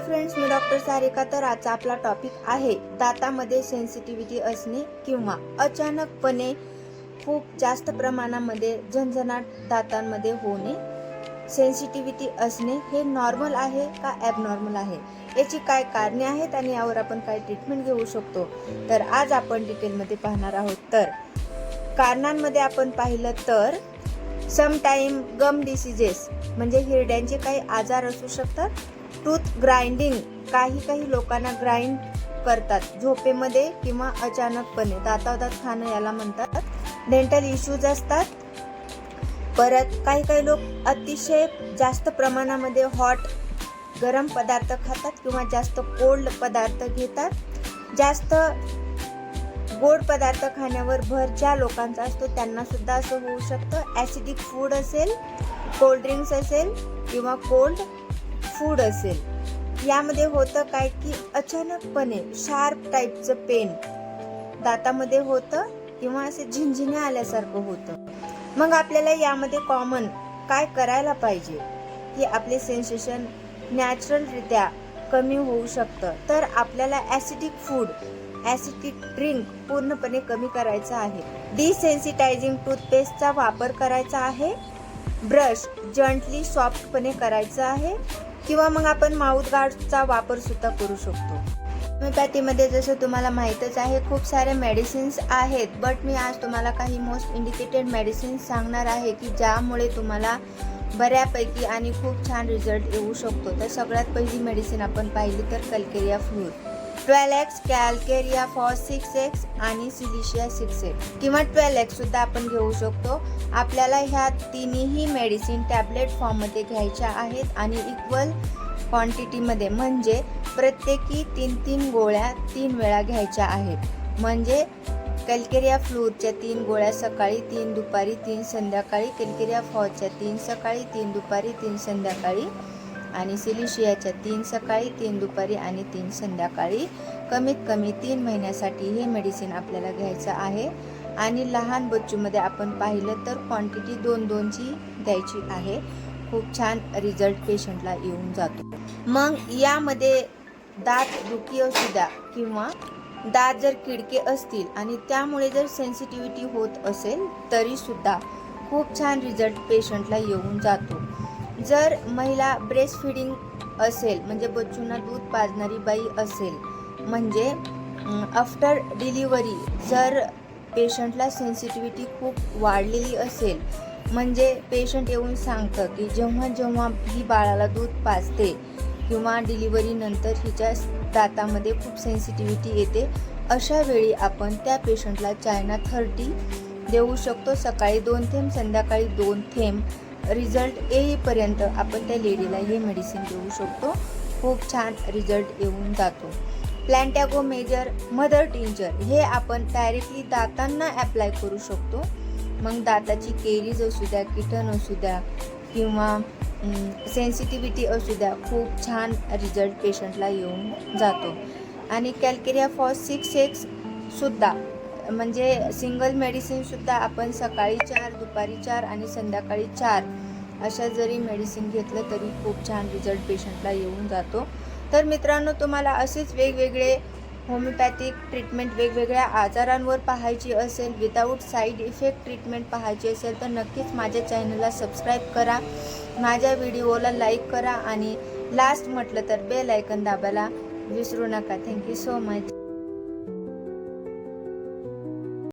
Friends, मी doctor Sarika. तर आजचा आपला टॉपिक आहे दातामध्ये सेन्सिटिव्हिटी असणे किंवा अचानकपणे खूप जास्त प्रमाणामध्ये झणझणाट दातांमध्ये होणे. सेन्सिटिव्हिटी असणे हे नॉर्मल आहे का ॲबनॉर्मल आहे, याची काय कारणे आहेत आणि यावर आपण काय ट्रीटमेंट घेऊ शकतो, तर आज आपण डिटेलमध्ये पाहणार आहोत. तर कारणांमध्ये आपण पाहिलं तर समटाईम गम डिसीजेस म्हणजे हिरड्यांचे काही आजार असू शकतात. टूथ ग्राइंडिंग, काही लोकांना ग्राइंड करतात झोपेमध्ये किंवा अचानकपणे, दातावदात खाणं याला म्हणतात. डेंटल इश्यूज असतात. परत काही लोक अतिशय जास्त प्रमाणामध्ये हॉट गरम पदार्थ खातात किंवा जास्त कोल्ड पदार्थ घेतात. जास्त गोड पदार्थ खाण्यावर भर ज्या लोकांचा असतो त्यांना सुद्धा असं होऊ शकतं. ॲसिडिक फूड असेल, कोल्ड ड्रिंक्स असेल किंवा कोल्ड फूड असेल, यामध्ये होतं काय की अचानकपणे शार्प टाईपचं पेन दातामध्ये होतं किंवा असे झिंझिण्या आल्यासारखं होतं. मग आपल्याला यामध्ये कॉमन काय करायला पाहिजे की आपले सेन्सेशन नॅचरलरित्या कमी होऊ शकतं. तर आपल्याला ॲसिडिक फूड, ॲसिडिक ड्रिंक पूर्णपणे कमी करायचं आहे. डिसेन्सिटायझिंग टूथपेस्टचा वापर करायचा आहे. ब्रश जंटली सॉफ्टपणे करायचा आहे किंवा मग आपण माउथ गार्डचा वापर सुद्धा करू शकतो. होमिओपॅथीमध्ये जसं तुम्हाला माहीतच आहे खूप सारे मेडिसिन्स आहेत, बट मी आज तुम्हाला काही मोस्ट इंडिकेटेड मेडिसिन्स सांगणार आहे की ज्यामुळे तुम्हाला बऱ्यापैकी आणि खूप छान रिझल्ट येऊ शकतो. तर सगळ्यात पहिली मेडिसिन आपण पाहिली तर calcarea फ्लूर 12x, calcarea for 6x आणि सिलिशिया 6x किंवा 12x सुद्धा आपण घेऊ शकतो. आपल्याला ह्या तिन्ही मेडिसिन टॅबलेट फॉर्ममध्ये घ्यायच्या आहेत आणि इक्वल क्वांटिटीमध्ये, म्हणजे प्रत्येकी 3 गोळ्या 3 वेळा घ्यायच्या आहेत. म्हणजे कॅल्केरिया फ्लूरच्या 3 गोळ्या सकाळी, 3 दुपारी, 3 संध्याकाळी. कॅल्केरिया फॉरच्या 3 सकाळी, 3 दुपारी, 3 संध्याकाळी आणि सिलिशियाच्या 3 सकाळी, 3 दुपारी आणि 3 संध्याकाळी. कमीत कमी 3 महिन्यासाठी हे मेडिसिन आपल्याला घ्यायचं आहे. आणि लहान बच्चूमध्ये आपण पाहिलं तर क्वांटिटी 2-2ची द्यायची आहे. खूप छान रिझल्ट पेशंटला येऊन जातो. मग यामध्ये दात दुखी असू द्या किंवा दात जर किडके असतील आणि त्यामुळे जर सेन्सिटिव्हिटी होत असेल तरी सुद्धा खूप छान रिझल्ट पेशंटला येऊन जातो. जर महिला ब्रेस्ट फिडिंग असेल म्हणजे बच्चूंना दूध पाजणारी बाई असेल, म्हणजे आफ्टर डिलिव्हरी जर पेशंटला सेन्सिटिव्हिटी खूप वाढलेली असेल, म्हणजे पेशंट येऊन सांगतं की जेव्हा ही बाळाला दूध पाजते किंवा डिलिव्हरीनंतर हिच्या दातामध्ये खूप सेन्सिटिव्हिटी येते, अशा वेळी आपण त्या पेशंटला चायना 30 देऊ शकतो. सकाळी 2 थेंब, संध्याकाळी 2 थेंब. रिझल्ट येईपर्यंत आपण त्या लेडीला हे मेडिसिन देऊ शकतो. खूप छान रिझल्ट येऊन जातो. प्लॅन्टॅगो मेजर मदर टिंचर हे आपण डायरेक्टली दातांना ॲप्लाय करू शकतो. मग दाताची केरीज असू द्या, किटन असू द्या किंवा सेन्सिटिव्हिटी असू द्या, खूप छान रिझल्ट पेशंटला येऊन जातो. आणि कॅल्केरिया फॉर 6x सुद्धा म्हणजे सिंगल मेडिसिनसुद्धा आपण सकाळी 4, दुपारी 4 आणि संध्याकाळी 4 अशा जरी मेडिसिन घेतलं तरी खूप छान रिझल्ट पेशंटला येऊन जातो. तर मित्रांनो, तुम्हाला असेच वेगवेगळे होमिओपॅथिक ट्रीटमेंट वेगवेगळ्या आजारांवर पाहायची असेल, विदाऊट साईड इफेक्ट ट्रीटमेंट पाहायची असेल तर नक्कीच माझ्या चॅनलला सबस्क्राईब करा, माझ्या व्हिडिओला लाईक करा आणि लास्ट म्हटलं तर बेल आयकन दाबायला विसरू नका. Thank you so much.